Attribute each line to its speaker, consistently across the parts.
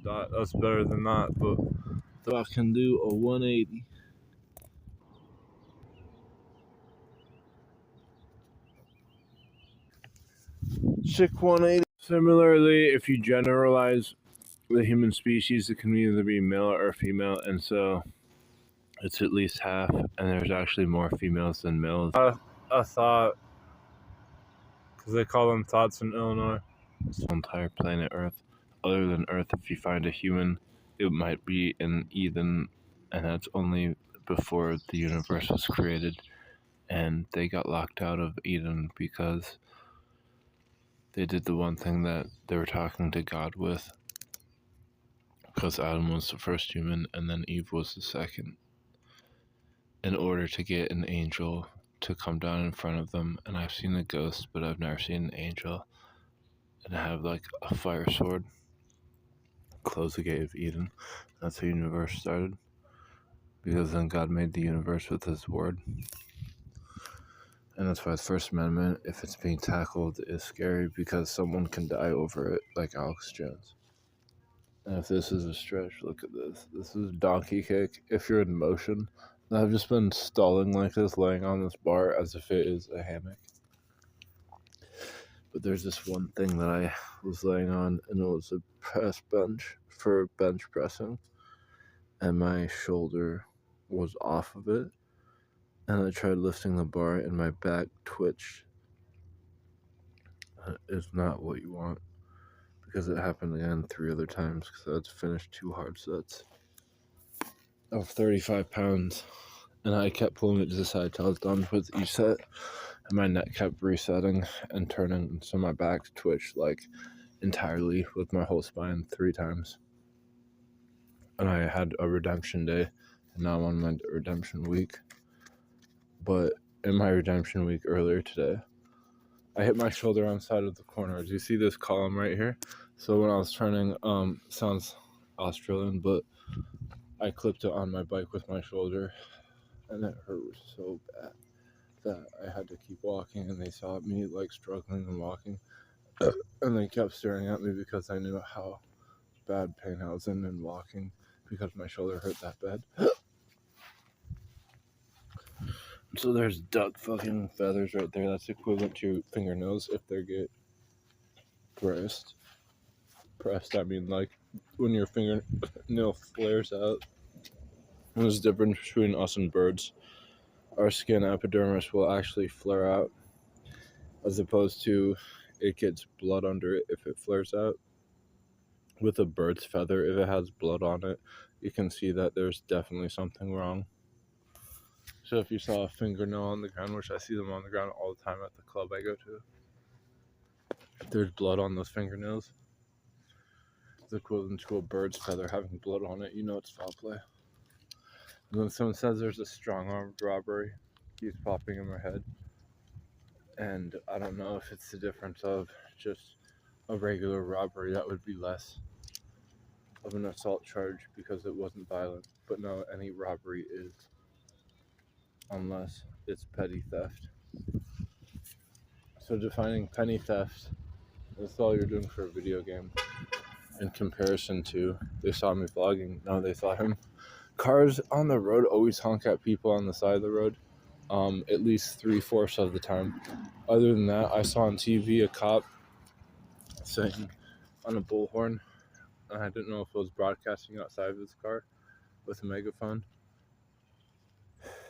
Speaker 1: That's better than that, but so I can do a 180. Chick 180. Similarly, if you generalize the human species, it can either be male or female, and so it's at least half, and there's actually more females than males. A thought, because they call them thoughts in Illinois. It's the entire planet Earth. Other than Earth, if you find a human, it might be in Eden, and that's only before the universe was created, and they got locked out of Eden because they did the one thing that they were talking to God with, because Adam was the first human and then Eve was the second, in order to get an angel to come down in front of them. And I've seen a ghost, but I've never seen an angel, and have like a fire sword close the gate of Eden. That's how the universe started, because then God made the universe with his word. And that's why the First Amendment, if it's being tackled, is scary, because someone can die over it, like Alex Jones. And if this is a stretch, look at this. This is donkey kick. If you're in motion, and I've just been stalling like this, laying on this bar as if it is a hammock. But there's this one thing that I was laying on, and it was a press bench for bench pressing, and my shoulder was off of it, and I tried lifting the bar, and my back twitched. It's not what you want, because it happened again 3 other times, because I had to finish 2 hard sets of 35 pounds, and I kept pulling it to the side till I was done with each set, and my neck kept resetting and turning, so my back twitched like entirely with my whole spine 3 times. And I had a redemption day, and now I'm on my redemption week. But in my redemption week earlier today, I hit my shoulder on the side of the corner. Do you see this column right here? So when I was turning, sounds Australian, but I clipped it on my bike with my shoulder, and it hurt so bad that I had to keep walking, and they saw me like struggling and walking, and they kept staring at me because I knew how bad pain I was in and walking, because my shoulder hurt that bad. So there's duck fucking feathers right there. That's equivalent to your fingernails if they get pressed. I mean, like when your fingernail flares out. There's a difference between us and birds. Our skin epidermis will actually flare out, as opposed to it gets blood under it if it flares out. With a bird's feather, if it has blood on it, you can see that there's definitely something wrong. So if you saw a fingernail on the ground, which I see them on the ground all the time at the club I go to, if there's blood on those fingernails, it's equivalent to a bird's feather having blood on it. You know it's foul play. And when someone says there's a strong-armed robbery, keeps popping in my head. And I don't know if it's the difference of just a regular robbery that would be less of an assault charge because it wasn't violent. But no, any robbery is, unless it's petty theft. So defining petty theft, that's all you're doing for a video game, in comparison to they saw me vlogging. No, they saw him. Cars on the road always honk at people on the side of the road, at least 3/4 of the time. Other than that, I saw on TV a cop saying on a bullhorn, and I didn't know if it was broadcasting outside of his car with a megaphone,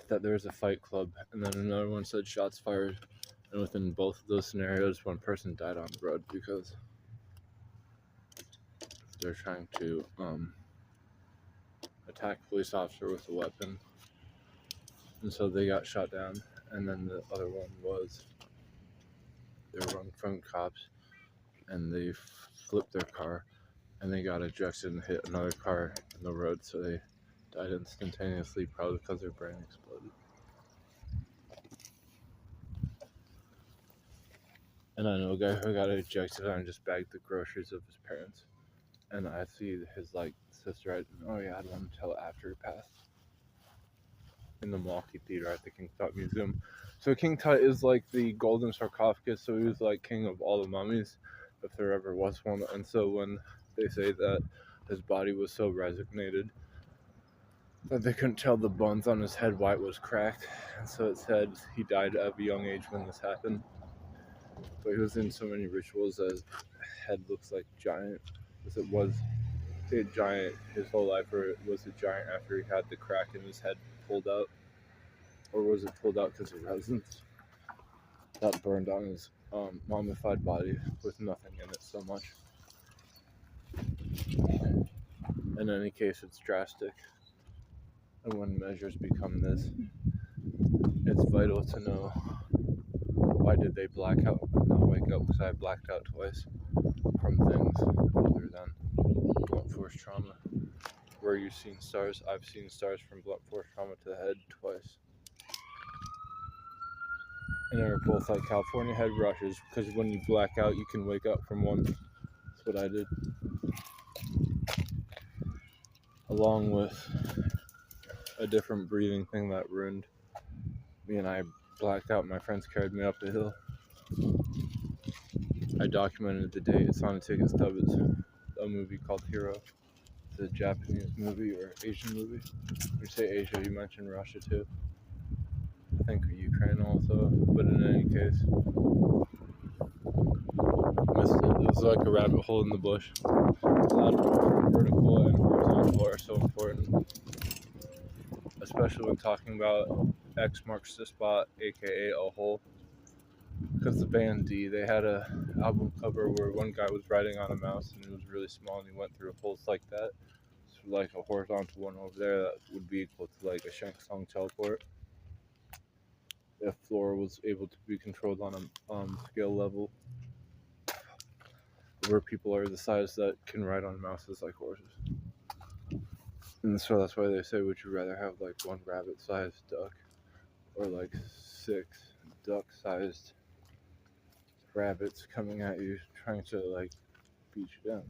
Speaker 1: that there was a fight club, and then another one said shots fired, and within both of those scenarios, one person died on the road because they're trying to attack a police officer with a weapon, and so they got shot down. And then the other one was they were running from cops, and they flipped their car, and they got ejected and hit another car in the road, so they died instantaneously, probably because their brain exploded. And I know a guy who got ejected and just bagged the groceries of his parents. And I see his like sister. I had one until after he passed, in the Milwaukee Theater at the King Tut Museum. So King Tut is like the golden sarcophagus. So he was like king of all the mummies, if there ever was one. And so when they say that his body was so resignated that they couldn't tell the bones on his head why it was cracked. And so it said he died at a young age when this happened. But he was in so many rituals that his head looks like giant, because it was a giant his whole life, or it was a giant after he had the crack in his head pulled out, or was it pulled out because of resins that burned on his mummified body with nothing in it so much. In any case, it's drastic, and when measures become this, it's vital to know why did they black out and not wake up, because I blacked out twice from things other than blunt force trauma. Where you've seen stars, I've seen stars from blunt force trauma to the head twice. And they were both like California head rushes, because when you black out, you can wake up from one. That's what I did. Along with a different breathing thing that ruined me, and I blacked out. My friends carried me up the hill. I documented the date. It's on a ticket stub. It's a movie called Hero. It's a Japanese movie or Asian movie. When you say Asia, you mentioned Russia too. I think Ukraine also. But in any case, missed it. It was like a rabbit hole in the bush. Vertical and horizontal are so important, especially when talking about X marks the spot, aka a hole. Because the band D, they had a album cover where one guy was riding on a mouse and it was really small and he went through holes like that. So like a horizontal one over there that would be equal to like a Shang Tsung teleport. If Flora was able to be controlled on a scale level where people are the size that can ride on mouses like horses. And so that's why they say, would you rather have like one rabbit-sized duck or like 6 duck-sized rabbits coming at you trying to like beat you down?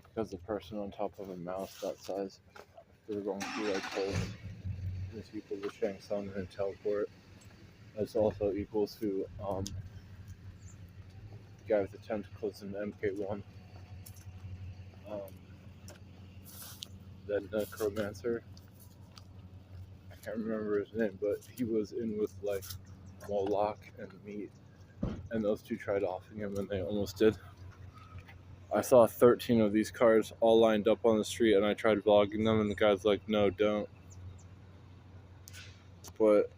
Speaker 1: Because the person on top of a mouse that size, if they're going through like holes, is equal to Shang Tsung and teleport. It's also equal to the guy with the tentacles in MK1. The necromancer. I can't remember his name, but he was in with like Moloch and Meat, and those two tried offing him and they almost did. I saw 13 of these cars all lined up on the street and I tried vlogging them and the guy's like, no, don't. But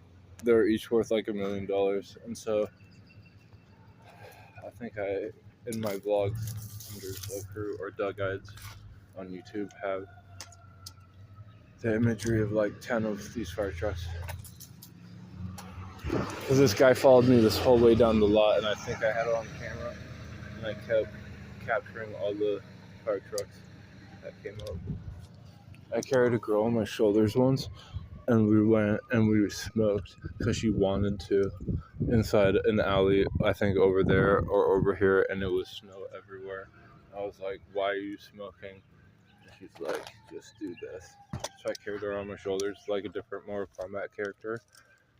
Speaker 1: they're each worth like $1 million. And so I think in my vlogs, Hunters of Crew or Doug Guides on YouTube, have the imagery of like 10 of these fire trucks. Because this guy followed me this whole way down the lot and I think I had it on camera and I kept capturing all the fire trucks that came up. I carried a girl on my shoulders once and we went and we smoked because she wanted to inside an alley, I think over there or over here, and it was snow everywhere. I was like, why are you smoking? And she's like, just do this. So I carried her on my shoulders like a different Mortal Kombat character.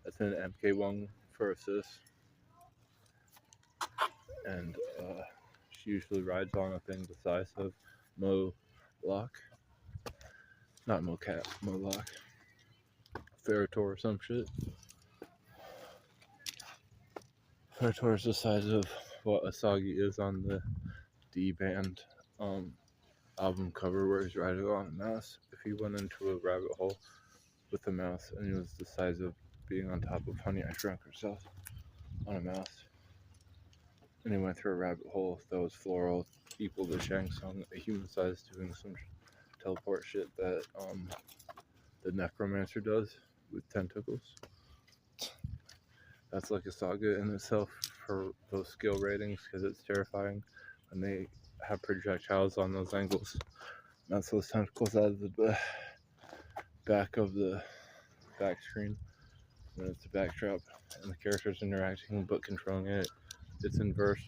Speaker 1: That's in MK1 for assist. And she usually rides on a thing the size of Moloch. Not Mocap, Moloch. Ferritor or some shit. Ferritor is the size of what Asagi is on the D-Band album cover where he's riding on a mouse. If he went into a rabbit hole with a mouse and he was the size of being on top of Honey, I Shrunk Herself on a mouse, and he went through a rabbit hole that was floral equal to Shang Tsung, a human size, doing some teleport shit that the necromancer does with tentacles. That's like a saga in itself for those skill ratings, because it's terrifying when they have projectiles on those angles. That's those tentacles out of the back of the back screen when it's a backdrop and the character's interacting but controlling it. It's inverse.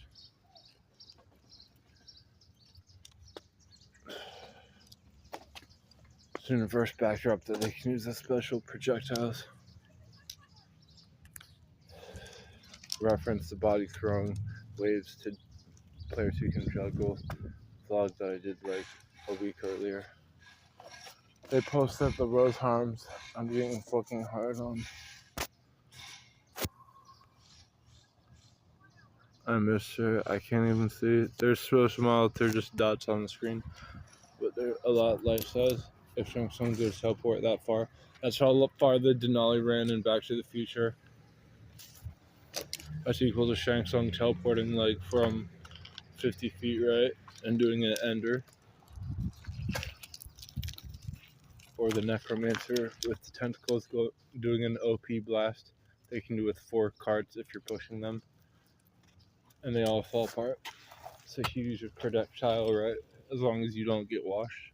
Speaker 1: It's an inverse backdrop that they can use as special projectiles. Reference the body throwing waves to Players Who Can Juggle vlog that I did like a week earlier. They posted the Rose Harms I'm being fucking hard on. I missed her. I can't even see. They're so small, they're just dots on the screen. But they're a lot life size. If Shang Tsung could teleport that far. That's how far the Denali ran in Back to the Future. That's equal to Shang Tsung teleporting like from 50 feet, right? And doing an ender. Or the Necromancer with the tentacles doing an OP blast. They can do with 4 cards if you're pushing them. And they all fall apart. It's a huge projectile, right? As long as you don't get washed.